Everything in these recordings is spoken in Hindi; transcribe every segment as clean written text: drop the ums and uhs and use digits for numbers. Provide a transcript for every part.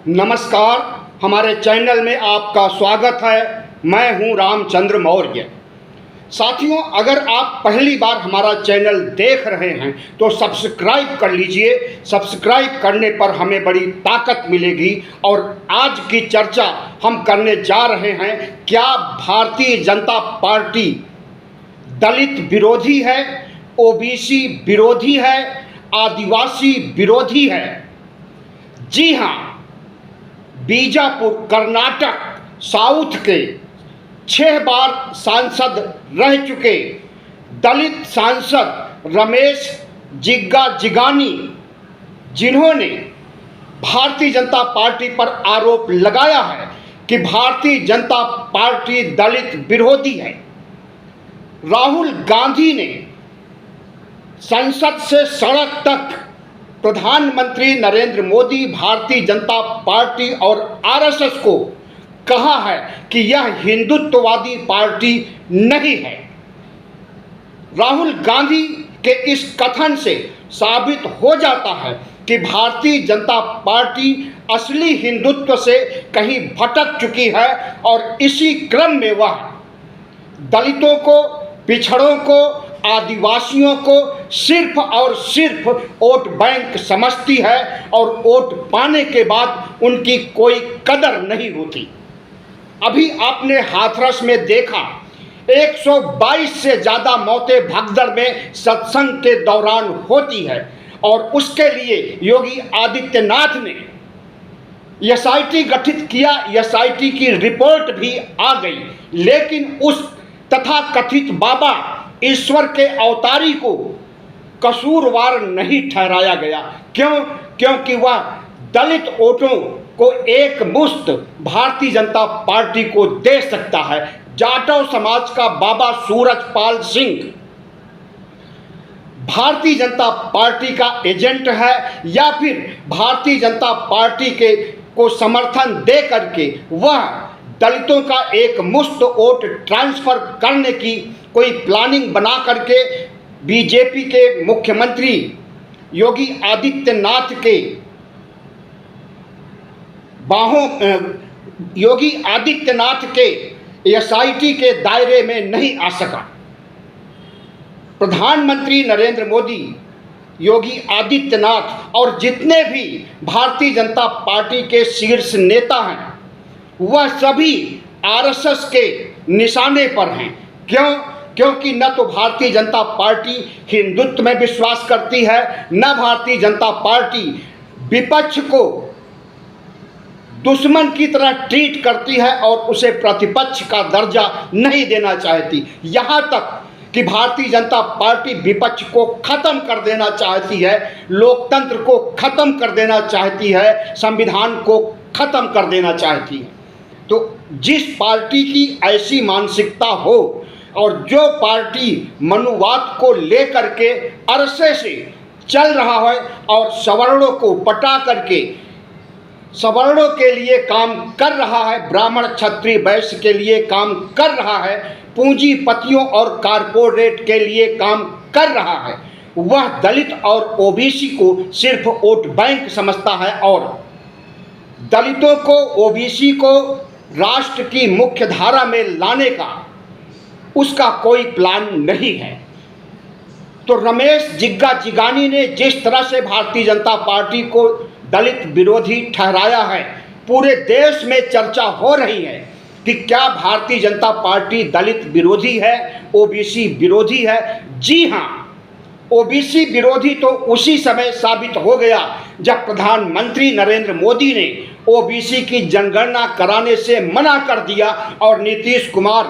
नमस्कार, हमारे चैनल में आपका स्वागत है। मैं हूं रामचंद्र मौर्य। साथियों, अगर आप पहली बार हमारा चैनल देख रहे हैं तो सब्सक्राइब कर लीजिए। सब्सक्राइब करने पर हमें बड़ी ताकत मिलेगी। और आज की चर्चा हम करने जा रहे हैं, क्या भारतीय जनता पार्टी दलित विरोधी है, ओबीसी विरोधी है, आदिवासी विरोधी है? जी हाँ, बीजापुर कर्नाटक साउथ के 6 बार सांसद रह चुके दलित सांसद रमेश जिग्गा जिगानी, जिन्होंने भारतीय जनता पार्टी पर आरोप लगाया है कि भारतीय जनता पार्टी दलित विरोधी है। राहुल गांधी ने संसद से सड़क तक प्रधानमंत्री नरेंद्र मोदी, भारतीय जनता पार्टी और आरएसएस को कहा है कि यह हिंदुत्ववादी पार्टी नहीं है। राहुल गांधी के इस कथन से साबित हो जाता है कि भारतीय जनता पार्टी असली हिंदुत्व से कहीं भटक चुकी है और इसी क्रम में वह दलितों को, पिछड़ों को, आदिवासियों को सिर्फ और सिर्फ वोट बैंक समझती है और वोट पाने के बाद उनकी कोई कदर नहीं होती। अभी आपने हाथरस में देखा, 122 से ज़्यादा मौतें भगदड़ में सत्संग के दौरान होती है और उसके लिए योगी आदित्यनाथ ने एसआईटी गठित किया। एसआईटी की रिपोर्ट भी आ गई, लेकिन उस तथाकथित बाबा ईश्वर के अवतारी को कसूरवार नहीं ठहराया गया। क्यों? क्योंकि वह दलित वोटों को एक मुश्त भारतीय जनता पार्टी को दे सकता है। जाटव समाज का बाबा सूरजपाल सिंह भारतीय जनता पार्टी का एजेंट है या फिर भारतीय जनता पार्टी के को समर्थन दे करके वह दलितों का एक मुश्त वोट ट्रांसफर करने की कोई प्लानिंग बना करके बीजेपी के मुख्यमंत्री योगी आदित्यनाथ के योगी आदित्यनाथ के एसआईटी के दायरे में नहीं आ सका। प्रधानमंत्री नरेंद्र मोदी, योगी आदित्यनाथ और जितने भी भारतीय जनता पार्टी के शीर्ष नेता हैं, वह सभी आरएसएस के निशाने पर हैं। क्यों? क्योंकि न तो भारतीय जनता पार्टी हिंदुत्व में विश्वास करती है, न भारतीय जनता पार्टी विपक्ष को दुश्मन की तरह ट्रीट करती है और उसे प्रतिपक्ष का दर्जा नहीं देना चाहती। यहाँ तक कि भारतीय जनता पार्टी विपक्ष को खत्म कर देना चाहती है, लोकतंत्र को खत्म कर देना चाहती है, संविधान को खत्म कर देना चाहती है। तो जिस पार्टी की ऐसी मानसिकता हो और जो पार्टी मनुवाद को लेकर के अरसे से चल रहा है और सवर्णों को पटा करके सवर्णों के लिए काम कर रहा है, ब्राह्मण क्षत्रिय वैश्य के लिए काम कर रहा है, पूंजीपतियों और कारपोरेट के लिए काम कर रहा है, वह दलित और ओबीसी को सिर्फ वोट बैंक समझता है और दलितों को, ओबीसी को राष्ट्र की मुख्य धारा में लाने का उसका कोई प्लान नहीं है। तो रमेश जिग्गा जिगानी ने जिस तरह से भारतीय जनता पार्टी को दलित विरोधी ठहराया है, पूरे देश में चर्चा हो रही है कि क्या भारतीय जनता पार्टी दलित विरोधी है, ओबीसी विरोधी है। जी हाँ, ओबीसी विरोधी तो उसी समय साबित हो गया जब प्रधानमंत्री नरेंद्र मोदी ने ओबीसी की जनगणना कराने से मना कर दिया और नीतीश कुमार,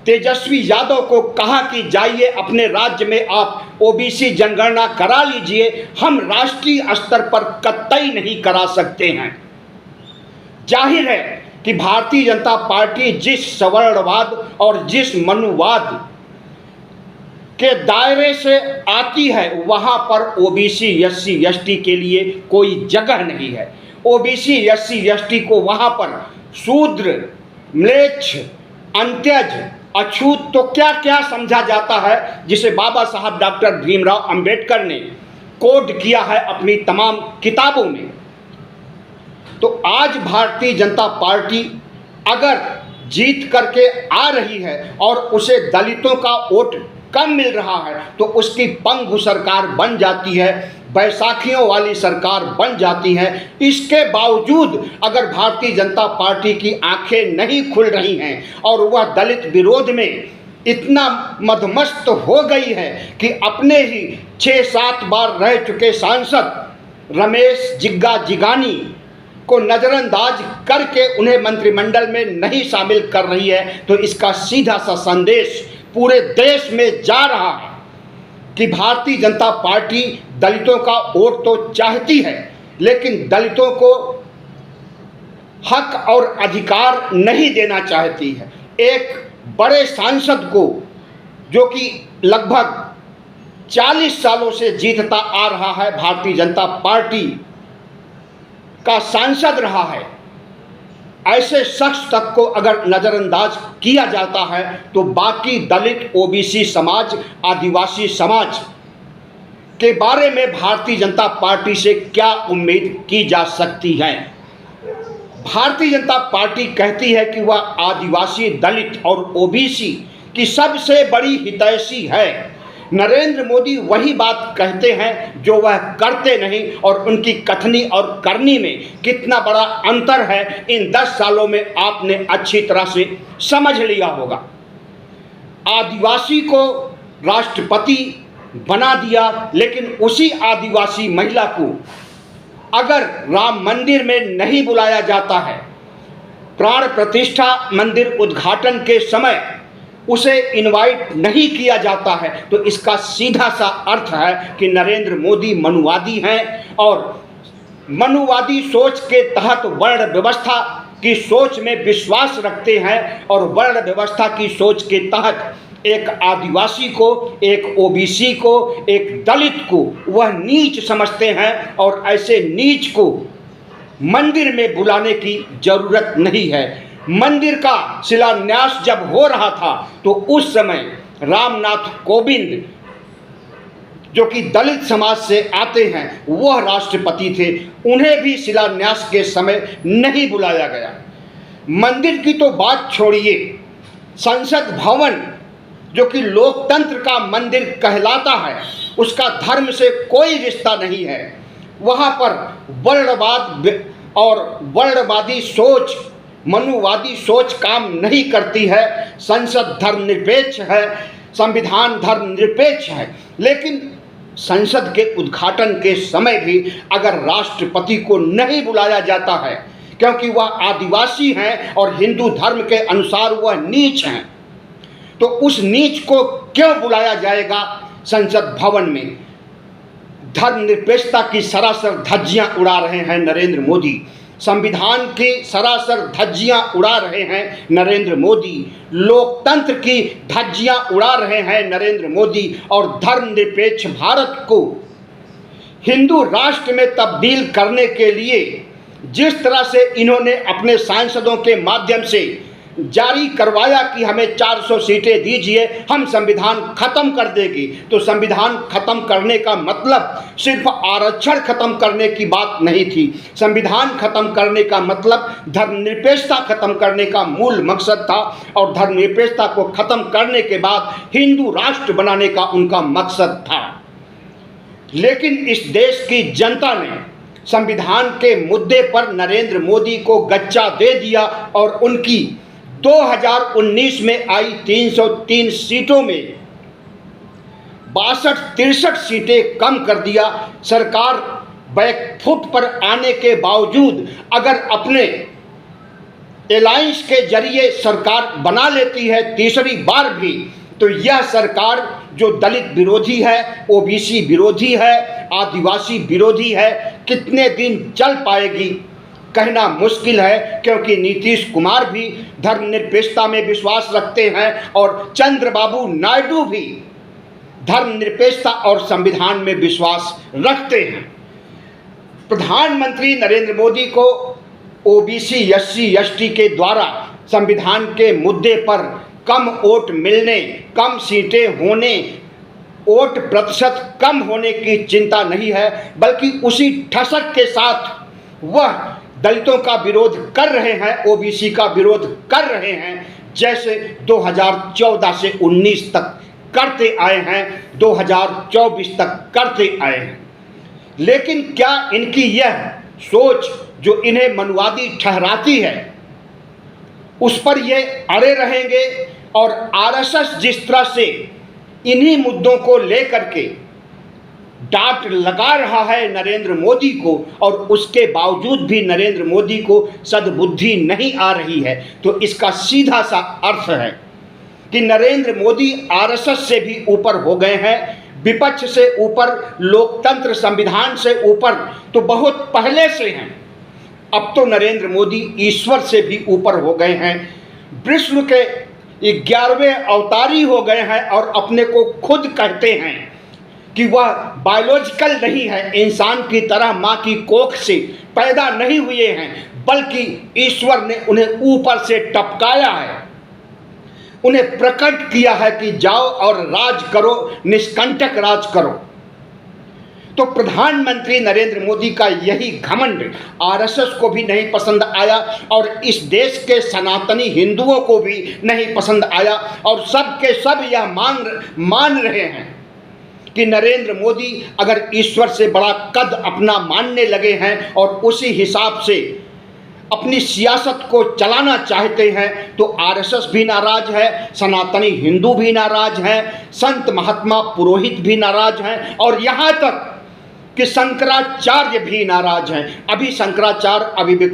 तेजस्वी यादव को कहा कि जाइए अपने राज्य में आप ओबीसी जनगणना करा लीजिए, हम राष्ट्रीय स्तर पर कतई नहीं करा सकते हैं। जाहिर है कि भारतीय जनता पार्टी जिस सवर्णवाद और जिस मनुवाद के दायरे से आती है, वहां पर ओबीसी, एससी, एसटी के लिए कोई जगह नहीं है। ओबीसी, एससी, एसटी को वहां पर शूद्र, म्लेच्छ, अंत्यज, अछूत तो क्या क्या समझा जाता है, जिसे बाबा साहब डॉक्टर भीमराव अंबेडकर ने कोड किया है अपनी तमाम किताबों में। तो आज भारतीय जनता पार्टी अगर जीत करके आ रही है और उसे दलितों का वोट कम मिल रहा है तो उसकी पंगु सरकार बन जाती है, बैसाखियों वाली सरकार बन जाती है। इसके बावजूद अगर भारतीय जनता पार्टी की आंखें नहीं खुल रही हैं और वह दलित विरोध में इतना मदमस्त हो गई है कि अपने ही 6-7 बार रह चुके सांसद रमेश जिग्गा जिगानी को नज़रअंदाज करके उन्हें मंत्रिमंडल में नहीं शामिल कर रही है, तो इसका सीधा सा संदेश पूरे देश में जा रहा है कि भारतीय जनता पार्टी दलितों का वोट तो चाहती है लेकिन दलितों को हक और अधिकार नहीं देना चाहती है। एक बड़े सांसद को जो कि लगभग 40 सालों से जीतता आ रहा है, भारतीय जनता पार्टी का सांसद रहा है, ऐसे शख्स तक को अगर नज़रअंदाज किया जाता है तो बाकी दलित, ओबीसी समाज, आदिवासी समाज के बारे में भारतीय जनता पार्टी से क्या उम्मीद की जा सकती है। भारतीय जनता पार्टी कहती है कि वह आदिवासी, दलित और ओबीसी की सबसे बड़ी हितैषी है। नरेंद्र मोदी वही बात कहते हैं जो वह करते नहीं, और उनकी कथनी और करनी में कितना बड़ा अंतर है इन 10 सालों में आपने अच्छी तरह से समझ लिया होगा। आदिवासी को राष्ट्रपति बना दिया, लेकिन उसी आदिवासी महिला को अगर राम मंदिर में नहीं बुलाया जाता है, प्राण प्रतिष्ठा मंदिर उद्घाटन के समय उसे इनवाइट नहीं किया जाता है, तो इसका सीधा सा अर्थ है कि नरेंद्र मोदी मनुवादी हैं और मनुवादी सोच के तहत वर्ण व्यवस्था की सोच में विश्वास रखते हैं, और वर्ण व्यवस्था की सोच के तहत एक आदिवासी को, एक ओबीसी को, एक दलित को वह नीच समझते हैं, और ऐसे नीच को मंदिर में बुलाने की जरूरत नहीं है। मंदिर का शिलान्यास जब हो रहा था तो उस समय रामनाथ कोविंद जो कि दलित समाज से आते हैं वह राष्ट्रपति थे, उन्हें भी शिलान्यास के समय नहीं बुलाया गया। मंदिर की तो बात छोड़िए, संसद भवन जो कि लोकतंत्र का मंदिर कहलाता है उसका धर्म से कोई रिश्ता नहीं है। वहाँ पर वर्णवाद और वर्णवादी सोच, मनुवादी सोच काम नहीं करती है। संसद धर्मनिरपेक्ष है, संविधान धर्मनिरपेक्ष है, लेकिन संसद के उद्घाटन के समय भी अगर राष्ट्रपति को नहीं बुलाया जाता है क्योंकि वह आदिवासी हैं और हिंदू धर्म के अनुसार वह नीच हैं, तो उस नीच को क्यों बुलाया जाएगा संसद भवन में। धर्मनिरपेक्षता की सरासर धज्जियां उड़ा रहे हैं नरेंद्र मोदी, संविधान की सरासर धज्जियां उड़ा रहे हैं नरेंद्र मोदी, लोकतंत्र की धज्जियां उड़ा रहे हैं नरेंद्र मोदी, और धर्मनिरपेक्ष भारत को हिंदू राष्ट्र में तब्दील करने के लिए जिस तरह से इन्होंने अपने सांसदों के माध्यम से जारी करवाया कि हमें 400 सीटें दीजिए, हम संविधान खत्म कर देंगे, तो संविधान खत्म करने का मतलब सिर्फ आरक्षण खत्म करने की बात नहीं थी। संविधान खत्म करने का मतलब धर्मनिरपेक्षता खत्म करने का मूल मकसद था, और धर्मनिरपेक्षता को खत्म करने के बाद हिंदू राष्ट्र बनाने का उनका मकसद था। लेकिन इस देश की जनता ने संविधान के मुद्दे पर नरेंद्र मोदी को गच्चा दे दिया और उनकी 2019 में आई 303 सीटों में 62-63 सीटें कम कर दिया। सरकार बैकफुट पर आने के बावजूद अगर अपने अलायंस के जरिए सरकार बना लेती है तीसरी बार भी, तो यह सरकार जो दलित विरोधी है, ओबीसी विरोधी है, आदिवासी विरोधी है, कितने दिन चल पाएगी कहना मुश्किल है, क्योंकि नीतीश कुमार भी धर्मनिरपेक्षता में विश्वास रखते हैं और चंद्रबाबू नायडू भी धर्मनिरपेक्षता और संविधान में विश्वास रखते हैं। प्रधानमंत्री नरेंद्र मोदी को ओबीसी, एससी, एसटी के द्वारा संविधान के मुद्दे पर कम वोट मिलने, कम सीटें होने, वोट प्रतिशत कम होने की चिंता नहीं है, बल्कि उसी ठसक के साथ वह दलितों का विरोध कर रहे हैं, ओबीसी का विरोध कर रहे हैं, जैसे 2014 से 19 तक करते आए हैं, 2024 तक करते आए हैं। लेकिन क्या इनकी यह सोच जो इन्हें मनुवादी ठहराती है, उस पर ये अड़े रहेंगे? और आरएसएस जिस तरह से इन्हीं मुद्दों को लेकर के डांट लगा रहा है नरेंद्र मोदी को, और उसके बावजूद भी नरेंद्र मोदी को सद्बुद्धि नहीं आ रही है, तो इसका सीधा सा अर्थ है कि नरेंद्र मोदी आरएसएस से भी ऊपर हो गए हैं, विपक्ष से ऊपर, लोकतंत्र संविधान से ऊपर तो बहुत पहले से हैं। अब तो नरेंद्र मोदी ईश्वर से भी ऊपर हो गए हैं, विष्णु के 11वें अवतारी हो गए हैं, और अपने को खुद कहते हैं कि वह बायोलॉजिकल नहीं है, इंसान की तरह माँ की कोख से पैदा नहीं हुए हैं, बल्कि ईश्वर ने उन्हें ऊपर से टपकाया है, उन्हें प्रकट किया है कि जाओ और राज करो, निष्कंटक राज करो। तो प्रधानमंत्री नरेंद्र मोदी का यही घमंड आरएसएस को भी नहीं पसंद आया, और इस देश के सनातनी हिंदुओं को भी नहीं पसंद आया, और सब के सब यह मान रहे हैं कि नरेंद्र मोदी अगर ईश्वर से बड़ा कद अपना मानने लगे हैं और उसी हिसाब से अपनी सियासत को चलाना चाहते हैं, तो आरएसएस भी नाराज है, सनातनी हिंदू भी नाराज हैं, संत महात्मा पुरोहित भी नाराज हैं, और यहाँ तक कि शंकराचार्य भी नाराज हैं। अभी शंकराचार्य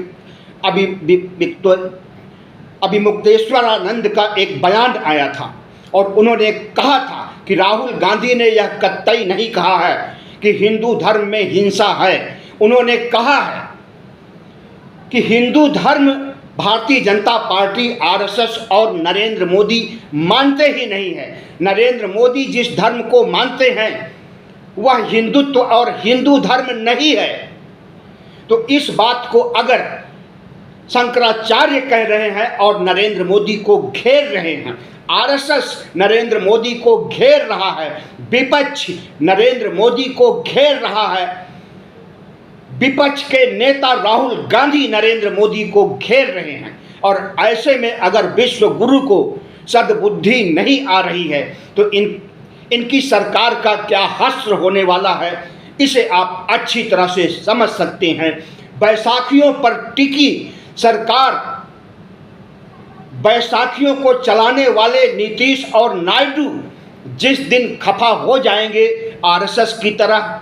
अभिमुक्तेश्वरानंद का एक बयान आया था, और उन्होंने कहा था कि राहुल गांधी ने यह कतई नहीं कहा है कि हिंदू धर्म में हिंसा है। उन्होंने कहा है कि हिंदू धर्म भारतीय जनता पार्टी, आरएसएस और नरेंद्र मोदी मानते ही नहीं है। नरेंद्र मोदी जिस धर्म को मानते हैं वह हिंदुत्व और हिंदू धर्म नहीं है। तो इस बात को अगर शंकराचार्य कह रहे हैं और नरेंद्र मोदी को घेर रहे हैं, आरएसएस नरेंद्र मोदी को घेर रहा है, विपक्ष नरेंद्र मोदी को घेर रहा है, विपक्ष के नेता राहुल गांधी नरेंद्र मोदी को घेर रहे हैं, और ऐसे में अगर विश्व गुरु को सद्बुद्धि नहीं आ रही है, तो इनकी सरकार का क्या हश्र होने वाला है, इसे आप अच्छी तरह से समझ सकते हैं। बैसाखियों पर टिकी सरकार, बैसाखियों को चलाने वाले नीतीश और नायडू जिस दिन खफा हो जाएंगे, आरएसएस की तरह,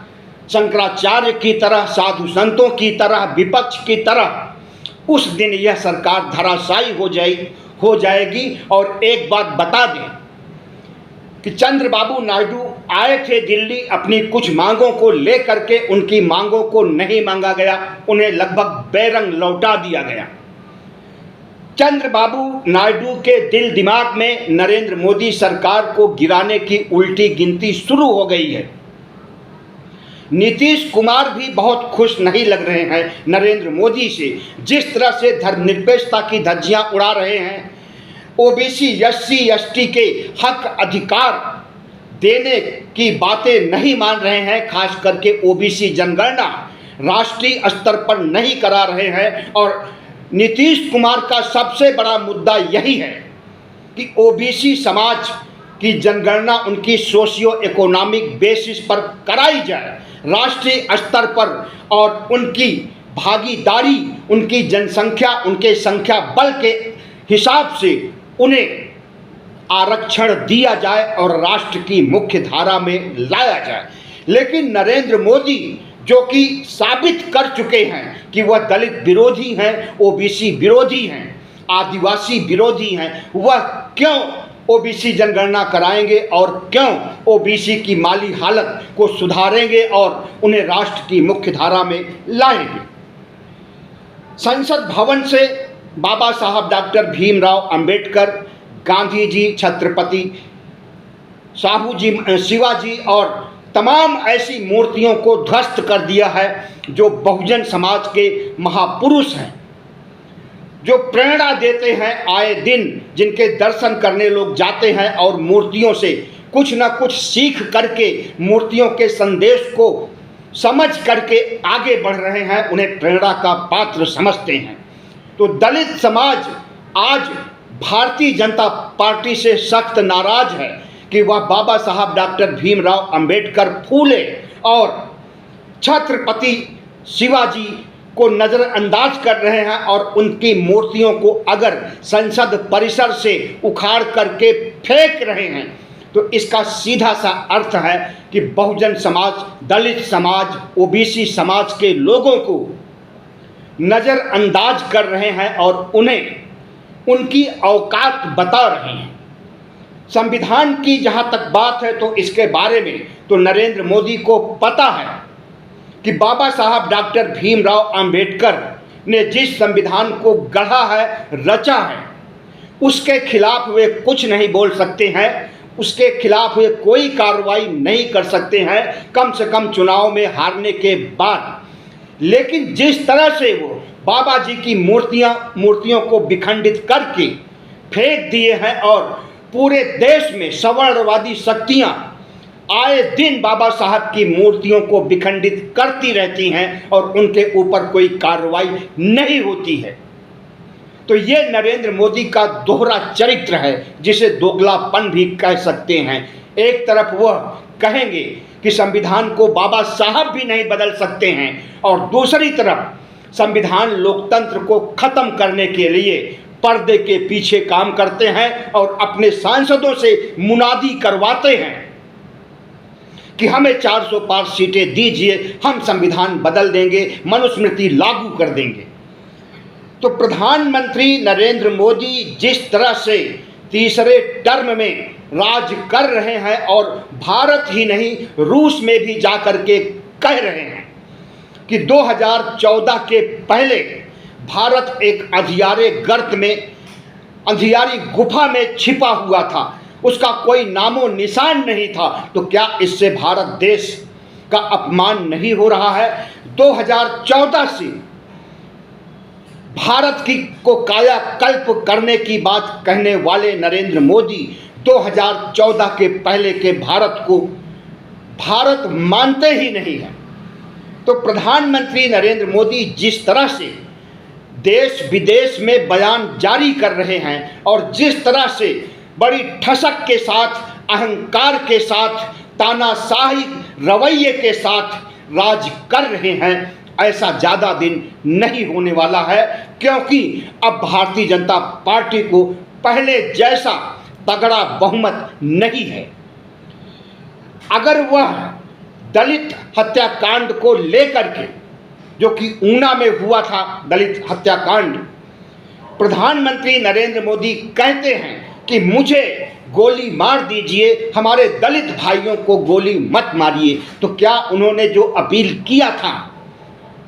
शंकराचार्य की तरह, साधु संतों की तरह, विपक्ष की तरह, उस दिन यह सरकार धराशायी हो जाएगी। और एक बात बता दें कि चंद्रबाबू नायडू आए थे दिल्ली अपनी कुछ मांगों को लेकर के, उनकी मांगों को नहीं मांगा गया, उन्हें लगभग बेरंग लौटा दिया गया। चंद्रबाबू नायडू के दिल दिमाग में नरेंद्र मोदी सरकार को गिराने की उल्टी गिनती शुरू हो गई है। नीतीश कुमार भी बहुत खुश नहीं लग रहे हैं नरेंद्र मोदी से, जिस तरह से धर्मनिरपेक्षता की धज्जियां उड़ा रहे हैं, ओबीसी एससी एसटी के हक अधिकार देने की बातें नहीं मान रहे हैं, खास करके ओबीसी जनगणना राष्ट्रीय स्तर पर नहीं करा रहे हैं। और नीतीश कुमार का सबसे बड़ा मुद्दा यही है कि ओबीसी समाज की जनगणना उनकी सोशियो इकोनॉमिक बेसिस पर कराई जाए राष्ट्रीय स्तर पर, और उनकी भागीदारी, उनकी जनसंख्या, उनके संख्या बल के हिसाब से उन्हें आरक्षण दिया जाए और राष्ट्र की मुख्य धारा में लाया जाए। लेकिन नरेंद्र मोदी जो कि साबित कर चुके हैं कि वह दलित विरोधी हैं, ओबीसी विरोधी हैं, आदिवासी विरोधी हैं, वह क्यों ओबीसी जनगणना कराएंगे और क्यों ओबीसी की माली हालत को सुधारेंगे और उन्हें राष्ट्र की मुख्य धारा में लाएंगे। संसद भवन से बाबा साहब डॉक्टर भीमराव अंबेडकर, गांधी जी, छत्रपति साहू जी, शिवाजी और तमाम ऐसी मूर्तियों को ध्वस्त कर दिया है जो बहुजन समाज के महापुरुष हैं, जो प्रेरणा देते हैं आए दिन, जिनके दर्शन करने लोग जाते हैं और मूर्तियों से कुछ ना कुछ सीख करके मूर्तियों के संदेश को समझ करके आगे बढ़ रहे हैं, उन्हें प्रेरणा का पात्र समझते हैं। तो दलित समाज आज भारतीय जनता पार्टी से सख्त नाराज है कि वह बाबा साहब डॉक्टर भीमराव अंबेडकर फूले और छत्रपति शिवाजी को नज़रअंदाज कर रहे हैं और उनकी मूर्तियों को अगर संसद परिसर से उखाड़ करके फेंक रहे हैं, तो इसका सीधा सा अर्थ है कि बहुजन समाज, दलित समाज, ओबीसी समाज के लोगों को नज़रअंदाज कर रहे हैं और उन्हें उनकी औकात बता रहे हैं। संविधान की जहाँ तक बात है तो इसके बारे में तो नरेंद्र मोदी को पता है कि बाबा साहब डॉक्टर भीमराव अंबेडकर ने जिस संविधान को गढ़ा है, रचा है, उसके खिलाफ वे कुछ नहीं बोल सकते हैं, उसके खिलाफ वे कोई कार्रवाई नहीं कर सकते हैं, कम से कम चुनाव में हारने के बाद। लेकिन जिस तरह से वो बाबा जी की मूर्तियों को विखंडित करके फेंक दिए हैं और पूरे देश में सवर्णवादी शक्तियाँ आए दिन बाबा साहब की मूर्तियों को विखंडित करती रहती हैं और उनके ऊपर कोई कार्रवाई नहीं होती है, तो ये नरेंद्र मोदी का दोहरा चरित्र है, जिसे दोगलापन भी कह सकते हैं। एक तरफ वह कहेंगे कि संविधान को बाबा साहब भी नहीं बदल सकते हैं और दूसरी तरफ संविधान लोकतंत्र को खत्म करने के लिए पर्दे के पीछे काम करते हैं और अपने सांसदों से मुनादी करवाते हैं कि हमें 400 पार सीटें दीजिए, हम संविधान बदल देंगे, मनुस्मृति लागू कर देंगे। तो प्रधानमंत्री नरेंद्र मोदी जिस तरह से तीसरे टर्म में राज कर रहे हैं और भारत ही नहीं रूस में भी जाकर के कह रहे हैं कि 2014 के पहले भारत एक अंधियारे गर्त में, अंधियारी गुफा में छिपा हुआ था, उसका कोई नामो निशान नहीं था, तो क्या इससे भारत देश का अपमान नहीं हो रहा है? 2014 से भारत को कायाकल्प करने की बात कहने वाले नरेंद्र मोदी 2014 के पहले के भारत को भारत मानते ही नहीं है। तो प्रधानमंत्री नरेंद्र मोदी जिस तरह से देश विदेश में बयान जारी कर रहे हैं और जिस तरह से बड़ी ठसक के साथ, अहंकार के साथ, तानाशाही रवैये के साथ राज कर रहे हैं, ऐसा ज़्यादा दिन नहीं होने वाला है, क्योंकि अब भारतीय जनता पार्टी को पहले जैसा तगड़ा बहुमत नहीं है। अगर वह दलित हत्याकांड को लेकर के, जो कि ऊना में हुआ था दलित हत्याकांड, प्रधानमंत्री नरेंद्र मोदी कहते हैं कि मुझे गोली मार दीजिए, हमारे दलित भाइयों को गोली मत मारिए, तो क्या उन्होंने जो अपील किया था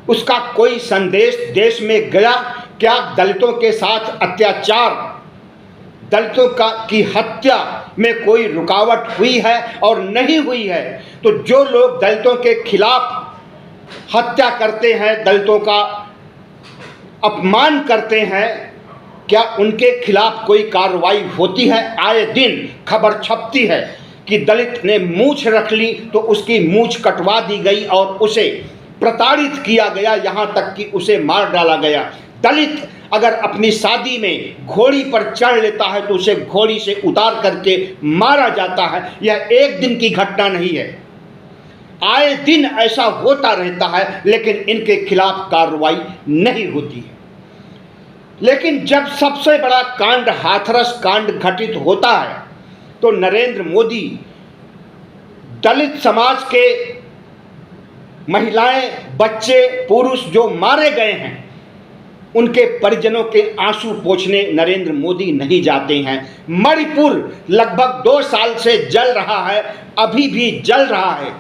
उसका कोई संदेश देश में गया? क्या दलितों के साथ अत्याचार, दलितों की हत्या में कोई रुकावट हुई है और नहीं हुई है? तो जो लोग दलितों के खिलाफ हत्या करते हैं, दलितों का अपमान करते हैं, क्या उनके खिलाफ कोई कार्रवाई होती है? आए दिन खबर छपती है कि दलित ने मूंछ रख ली तो उसकी मूंछ कटवा दी गई और उसे प्रताड़ित किया गया, यहाँ तक कि उसे मार डाला गया। दलित अगर अपनी शादी में घोड़ी पर चढ़ लेता है तो उसे घोड़ी से उतार करके मारा जाता है। यह एक दिन की घटना नहीं है, आए दिन ऐसा होता रहता है, लेकिन इनके खिलाफ कार्रवाई नहीं होती है। लेकिन जब सबसे बड़ा कांड हाथरस कांड घटित होता है तो नरेंद्र मोदी दलित समाज के महिलाएं, बच्चे, पुरुष जो मारे गए हैं उनके परिजनों के आंसू पोंछने नरेंद्र मोदी नहीं जाते हैं। मणिपुर लगभग 2 साल से जल रहा है, अभी भी जल रहा है,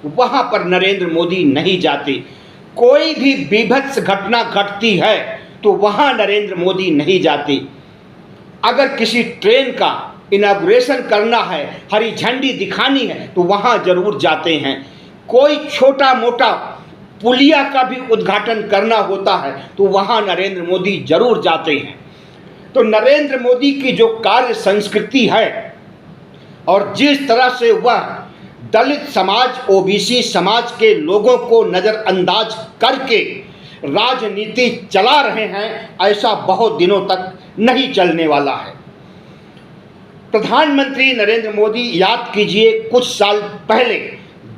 वहां पर नरेंद्र मोदी नहीं जाते। कोई भी बीभत्स घटना घटती है तो वहां नरेंद्र मोदी नहीं जाते। अगर किसी ट्रेन का इनॉग्रेशन करना है, हरी झंडी दिखानी है, तो वहां जरूर जाते हैं। कोई छोटा मोटा पुलिया का भी उद्घाटन करना होता है तो वहां नरेंद्र मोदी जरूर जाते हैं। तो नरेंद्र मोदी की जो कार्य संस्कृति है और जिस तरह से वह दलित समाज, ओबीसी समाज के लोगों को नज़रअंदाज करके राजनीति चला रहे हैं, ऐसा बहुत दिनों तक नहीं चलने वाला है। प्रधानमंत्री नरेंद्र मोदी, याद कीजिए, कुछ साल पहले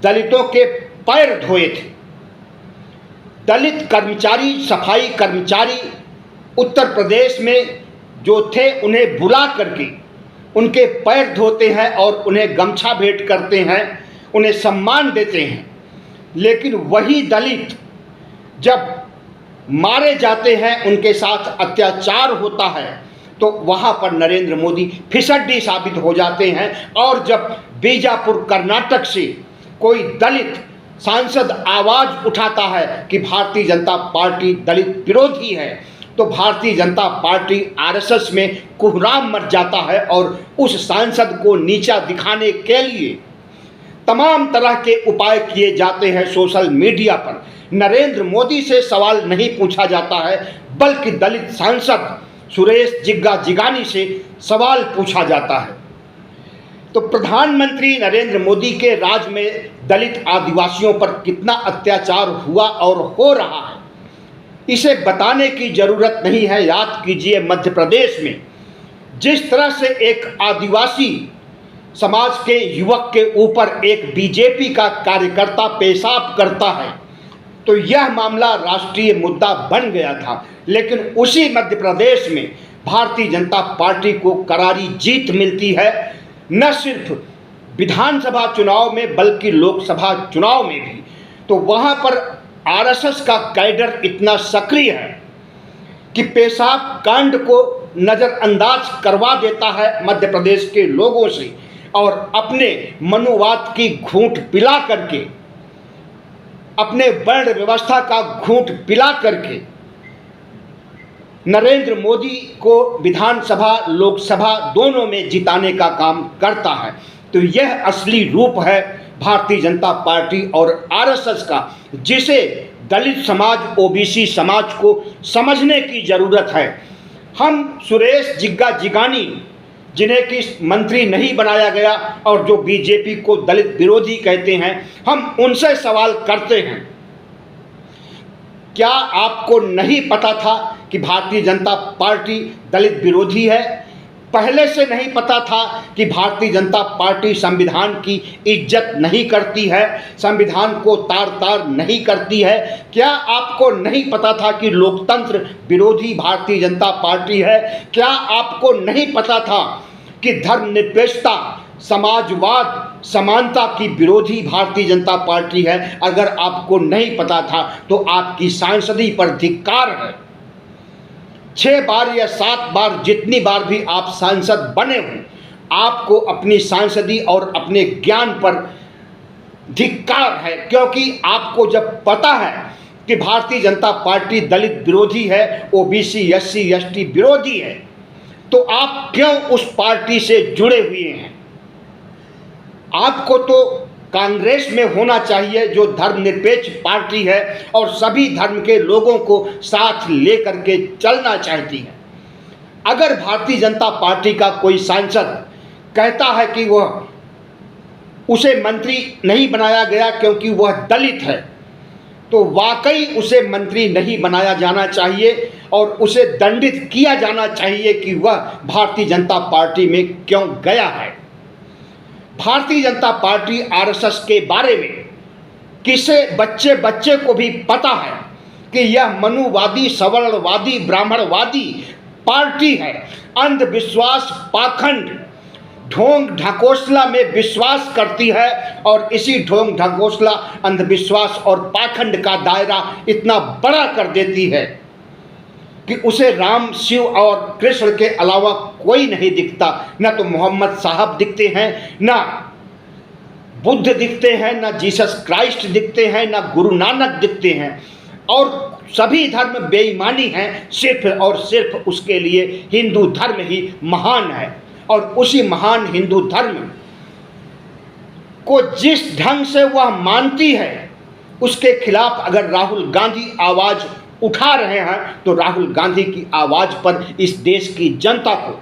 दलितों के पैर धोए थे। दलित कर्मचारी, सफाई कर्मचारी उत्तर प्रदेश में जो थे, उन्हें बुला करके उनके पैर धोते हैं और उन्हें गमछा भेंट करते हैं, उन्हें सम्मान देते हैं। लेकिन वही दलित जब मारे जाते हैं, उनके साथ अत्याचार होता है, तो वहाँ पर नरेंद्र मोदी फिसड्डी साबित हो जाते हैं। और जब बीजापुर कर्नाटक से कोई दलित सांसद आवाज़ उठाता है कि भारतीय जनता पार्टी दलित विरोधी है, तो भारतीय जनता पार्टी आरएसएस में कुहराम मच जाता है और उस सांसद को नीचा दिखाने के लिए तमाम तरह के उपाय किए जाते हैं। सोशल मीडिया पर नरेंद्र मोदी से सवाल नहीं पूछा जाता है, बल्कि दलित सांसद सुरेश जिग्गा जिगानी से सवाल पूछा जाता है। तो प्रधानमंत्री नरेंद्र मोदी के राज में दलित आदिवासियों पर कितना अत्याचार हुआ और हो रहा है, इसे बताने की ज़रूरत नहीं है। याद कीजिए, मध्य प्रदेश में जिस तरह से एक आदिवासी समाज के युवक के ऊपर एक बीजेपी का कार्यकर्ता पेशाब करता है, तो यह मामला राष्ट्रीय मुद्दा बन गया था। लेकिन उसी मध्य प्रदेश में भारतीय जनता पार्टी को करारी जीत मिलती है, न सिर्फ विधानसभा चुनाव में बल्कि लोकसभा चुनाव में भी। तो वहाँ पर आरएसएस का कैडर इतना सक्रिय है कि पेशाब कांड को नज़रअंदाज करवा देता है मध्य प्रदेश के लोगों से, और अपने मनुवाद की घूंट पिला करके, अपने वर्ण व्यवस्था का घूंट पिला करके नरेंद्र मोदी को विधानसभा लोकसभा दोनों में जिताने का काम करता है। तो यह असली रूप है भारतीय जनता पार्टी और आरएसएस का, जिसे दलित समाज, ओबीसी समाज को समझने की ज़रूरत है। हम सुरेश जिग्गा जिगानी, जिन्हें कि मंत्री नहीं बनाया गया और जो बीजेपी को दलित विरोधी कहते हैं, हम उनसे सवाल करते हैं, क्या आपको नहीं पता था कि भारतीय जनता पार्टी दलित विरोधी है? पहले से नहीं पता था कि भारतीय जनता पार्टी संविधान की इज्जत नहीं करती है, संविधान को तार तार नहीं करती है? क्या आपको नहीं पता था कि लोकतंत्र विरोधी भारतीय जनता पार्टी है? क्या आपको नहीं पता था कि धर्मनिरपेक्षता, समाजवाद, समानता की विरोधी भारतीय जनता पार्टी है? अगर आपको नहीं पता था तो आपकी सांसदी पर धिक्कार है। 6 बार या 7 बार, जितनी बार भी आप सांसद बने हों, आपको अपनी सांसदी और अपने ज्ञान पर धिक्कार है। क्योंकि आपको जब पता है कि भारतीय जनता पार्टी दलित विरोधी है, ओबीसी, एससी, एसटी विरोधी है, तो आप क्यों उस पार्टी से जुड़े हुए हैं? आपको तो कांग्रेस में होना चाहिए, जो धर्मनिरपेक्ष पार्टी है और सभी धर्म के लोगों को साथ लेकर के चलना चाहती है। अगर भारतीय जनता पार्टी का कोई सांसद कहता है कि वह उसे मंत्री नहीं बनाया गया क्योंकि वह दलित है, तो वाकई उसे मंत्री नहीं बनाया जाना चाहिए और उसे दंडित किया जाना चाहिए कि वह भारतीय जनता पार्टी में क्यों गया है। भारतीय जनता पार्टी आरएसएस के बारे में किसे बच्चे को भी पता है कि यह मनुवादी, सवर्णवादी, ब्राह्मणवादी पार्टी है। अंधविश्वास, पाखंड, ढोंग ढकोसला में विश्वास करती है और इसी ढोंग ढकोसला, अंधविश्वास और पाखंड का दायरा इतना बड़ा कर देती है कि उसे राम, शिव और कृष्ण के अलावा कोई नहीं दिखता। न तो मोहम्मद साहब दिखते हैं, न बुद्ध दिखते हैं, न जीसस क्राइस्ट दिखते हैं, न गुरु नानक दिखते हैं, और सभी धर्म बेईमानी हैं। सिर्फ और सिर्फ उसके लिए हिंदू धर्म ही महान है। और उसी महान हिंदू धर्म को जिस ढंग से वह मानती है, उसके खिलाफ अगर राहुल गांधी आवाज़ उठा रहे हैं, तो राहुल गांधी की आवाज़ पर इस देश की जनता को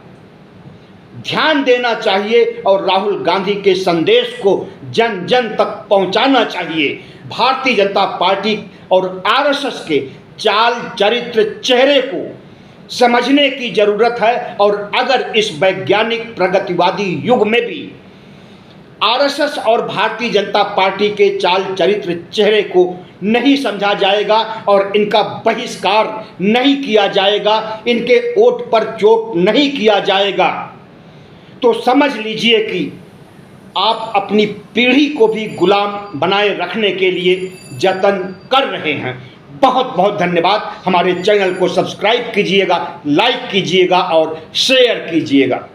ध्यान देना चाहिए और राहुल गांधी के संदेश को जन जन तक पहुंचाना चाहिए। भारतीय जनता पार्टी और आरएसएस के चाल चरित्र चेहरे को समझने की जरूरत है। और अगर इस वैज्ञानिक प्रगतिवादी युग में भी आरएसएस और भारतीय जनता पार्टी के चाल चरित्र चेहरे को नहीं समझा जाएगा और इनका बहिष्कार नहीं किया जाएगा, इनके वोट पर चोट नहीं किया जाएगा, तो समझ लीजिए कि आप अपनी पीढ़ी को भी गुलाम बनाए रखने के लिए जतन कर रहे हैं। बहुत बहुत धन्यवाद। हमारे चैनल को सब्सक्राइब कीजिएगा, लाइक कीजिएगा और शेयर कीजिएगा।